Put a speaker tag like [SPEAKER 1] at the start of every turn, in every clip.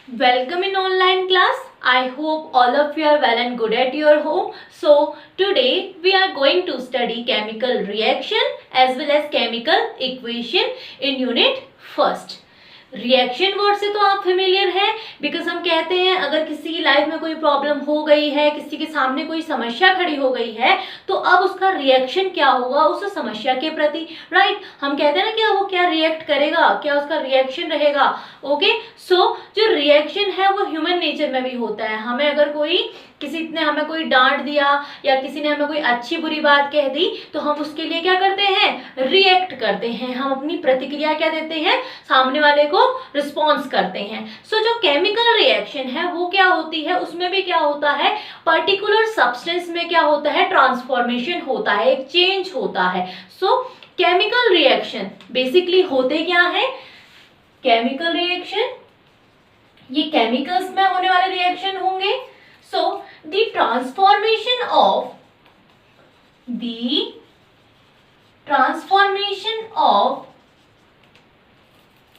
[SPEAKER 1] Welcome in online class. I hope all of you are well and good at your home. So today we are going to study chemical reaction as well as chemical equation in unit first. Reaction word से तो आप familiar हैं because हम कहते हैं अगर किसी की लाइफ में कोई प्रॉब्लम हो गई है, किसी के सामने कोई समस्या खड़ी हो गई है, तो अब उसका रिएक्शन क्या होगा उस समस्या के प्रति, राइट। हम कहते हैं ना कि वो क्या रिएक्ट करेगा, क्या उसका रिएक्शन रहेगा। ओके, सो जो रिएक्शन है वो ह्यूमन नेचर में भी होता है। हमें अगर किसी ने हमें कोई डांट दिया या किसी ने हमें कोई अच्छी बुरी बात कह दी तो हम उसके लिए क्या करते हैं, रिएक्ट करते हैं। हम अपनी प्रतिक्रिया क्या देते हैं, सामने वाले को रिस्पॉन्स करते हैं। सो जो केमिकल रिएक्शन है वो क्या होती है, उसमें भी क्या होता है, पर्टिकुलर सब्सटेंस में क्या होता है, ट्रांसफॉर्मेशन होता है, एक चेंज होता है। सो केमिकल रिएक्शन बेसिकली होते क्या है, केमिकल रिएक्शन ये केमिकल्स में होने वाले रिएक्शन होंगे। So the transformation of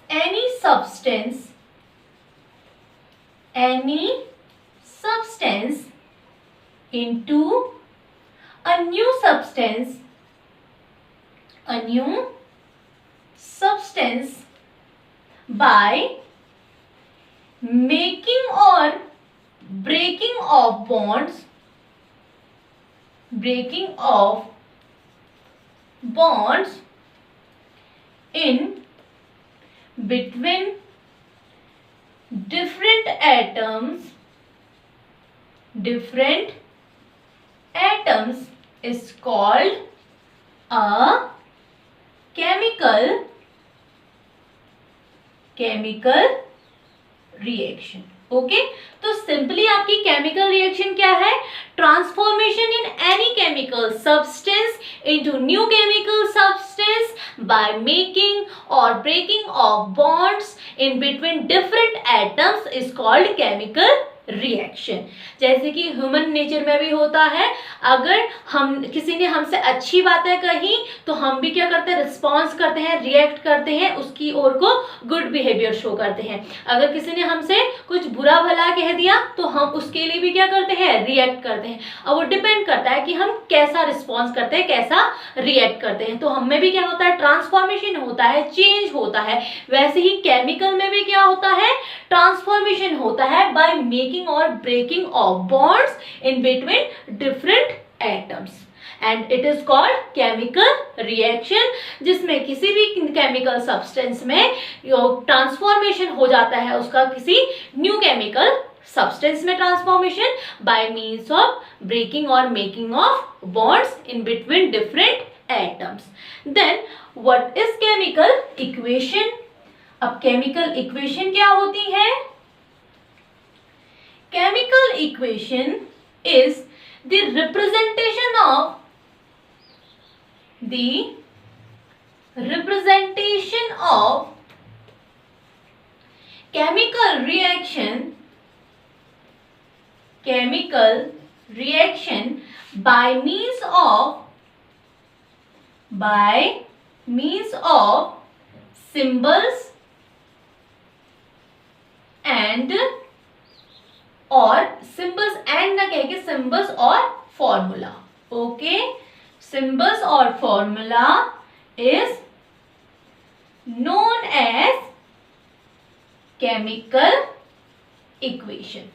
[SPEAKER 1] any substance into a new substance by making or breaking of bonds in between different atoms is called a chemical reaction. Okay, तो simply आपकी chemical reaction क्या है, transformation in any chemical substance into new chemical substance by making और breaking of bonds in between different atoms is called chemical reaction. जैसे कि human nature में भी होता है, अगर हम किसी ने हमसे अच्छी बातें कही तो हम भी क्या करते हैं, रिस्पॉन्स करते हैं, रिएक्ट करते हैं, उसकी ओर को गुड बिहेवियर शो करते हैं। अगर किसी ने हमसे कुछ बुरा भला कह दिया तो हम उसके लिए भी क्या करते हैं, रिएक्ट करते हैं। अब वो डिपेंड करता है कि हम कैसा रिस्पॉन्स करते हैं, कैसा रिएक्ट करते हैं। तो हम में भी क्या होता है, ट्रांसफॉर्मेशन होता है, चेंज होता है। वैसे ही केमिकल में भी क्या होता है, ट्रांसफॉर्मेशन होता है by making or breaking of bonds in between different atoms and it is called chemical reaction, जिसमें किसी भी केमिकल सब्सटेंस में ट्रांसफॉर्मेशन हो जाता है उसका किसी न्यू केमिकल सब्सटेंस में transformation by means of breaking और making of bonds in between different atoms. Then what is chemical equation. अब केमिकल इक्वेशन क्या होती है, chemical equation is the representation of chemical reaction by means of symbols and और symbols and ना कह के symbols और फॉर्मूला। ओके, सिंबल्स और formula is known as chemical equation.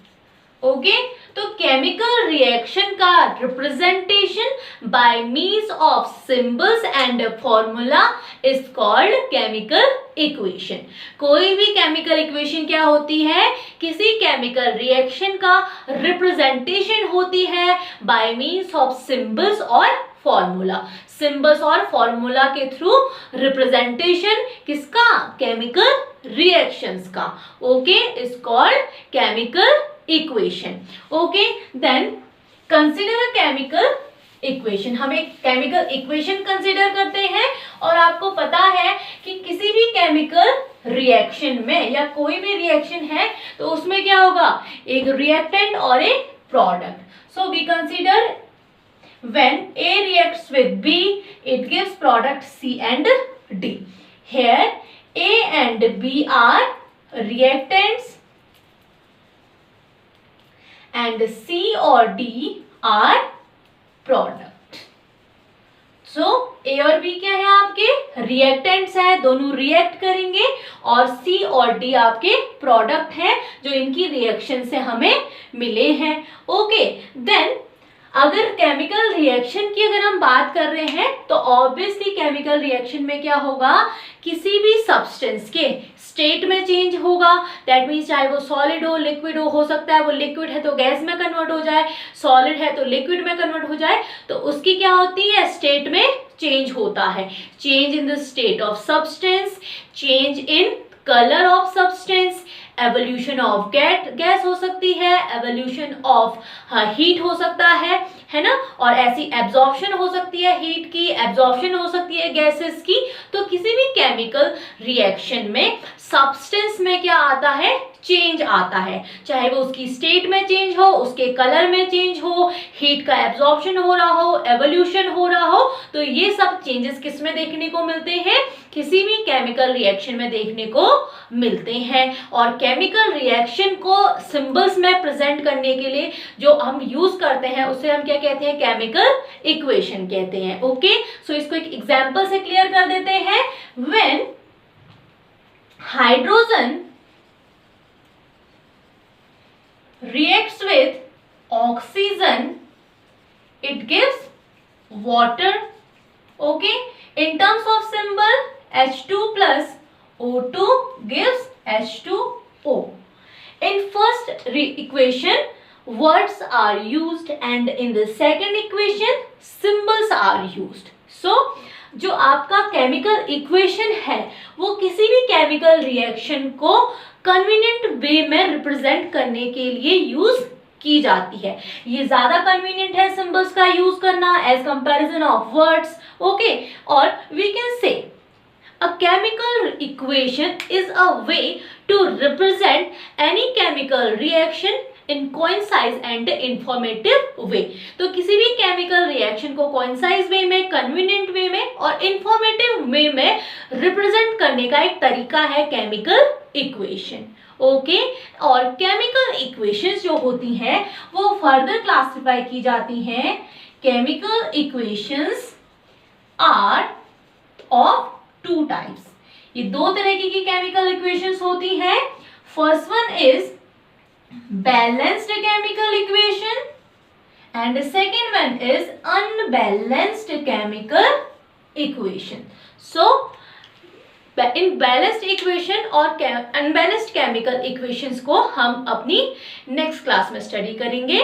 [SPEAKER 1] Okay, तो केमिकल रिएक्शन का representation by means of symbols and formula is called chemical equation. कोई भी केमिकल इक्वेशन क्या होती है, किसी केमिकल रिएक्शन का रिप्रेजेंटेशन होती है बाय मीन्स ऑफ सिंबल्स और फॉर्मूला। सिंबल्स और फॉर्मूला के थ्रू रिप्रेजेंटेशन किसका, केमिकल रिएक्शंस का। Okay, is called chemical equation. Okay, then consider a chemical equation. हम एक केमिकल इक्वेशन कंसिडर करते हैं और आपको पता है कि किसी भी केमिकल रिएक्शन में या कोई भी रिएक्शन है तो उसमें क्या होगा, एक रिएक्टेंट और एक product. So we consider when A reacts with B, it gives product C and D. Here A and B are reactants and C or D are product. So A और B क्या है आपके reactants है, दोनों react करेंगे, और C और D आपके प्रोडक्ट हैं जो इनकी रिएक्शन से हमें मिले हैं. ओके, देन अगर केमिकल रिएक्शन की अगर हम बात कर रहे हैं तो ऑब्वियसली केमिकल रिएक्शन में क्या होगा, किसी भी सब्सटेंस के स्टेट में चेंज होगा. दैट मीन्स चाहे वो सॉलिड हो, लिक्विड हो सकता है वो लिक्विड है तो गैस में कन्वर्ट हो जाए, सॉलिड है तो लिक्विड में कन्वर्ट हो जाए. तो उसकी क्या होती है, स्टेट में चेंज होता है. Change in the state of substance, change in colour of substance, evolution of gas हो सकती है, एवोल्यूशन ऑफ हीट हो सकता है ना, और ऐसी एब्जॉर्प्शन हो सकती है हीट की, एब्जॉर्प्शन हो सकती है गैसेस की. तो किसी भी केमिकल रिएक्शन में सब्सटेंस में क्या आता है, चेंज आता है, चाहे वो उसकी स्टेट में चेंज हो, उसके कलर में चेंज हो, हीट का एब्जॉर्प्शन हो रहा हो, एवोल्यूशन हो रहा हो. तो ये सब चेंजेस किस में देखने को मिलते हैं, किसी भी केमिकल रिएक्शन में देखने को मिलते हैं. और केमिकल रिएक्शन को सिंबल्स में प्रेजेंट करने के लिए जो हम यूज करते हैं उसे हम क्या कहते हैं, केमिकल इक्वेशन कहते हैं. ओके, सो इसको एक एग्जांपल से क्लियर कर देते हैं. When hydrogen reacts with oxygen, it gives water. Okay, in terms of symbol H2 plus O2 gives H2O. In first equation words are used and in the second equation symbols are used. So जो आपका chemical equation है वो किसी भी chemical reaction को convenient way में represent करने के लिए यूज की जाती है. ये ज्यादा कन्वीनियंट है सिंबल्स का यूज करना as comparison of words. Okay, और we can say a chemical equation is a way to represent any chemical reaction in concise and informative way. तो किसी भी केमिकल रिएक्शन को concise वे में, कन्वीनियंट वे में और इंफॉर्मेटिव वे में रिप्रेजेंट करने का एक तरीका है केमिकल इक्वेशन. ओके, और केमिकल इक्वेशंस जो होती हैं वो फर्दर क्लासिफाई की जाती हैं. Chemical equations are of two types. ये दो तरह की केमिकल इक्वेशंस होती हैं. First one is balanced chemical equation and second one is unbalanced chemical equation. So in balanced equation और अनबैलेंस्ड केमिकल इक्वेशंस को हम अपनी नेक्स्ट क्लास में स्टडी करेंगे.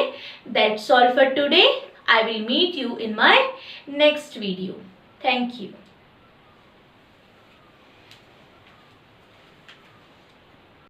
[SPEAKER 1] That's all for today. I will meet you in my next video. Thank you.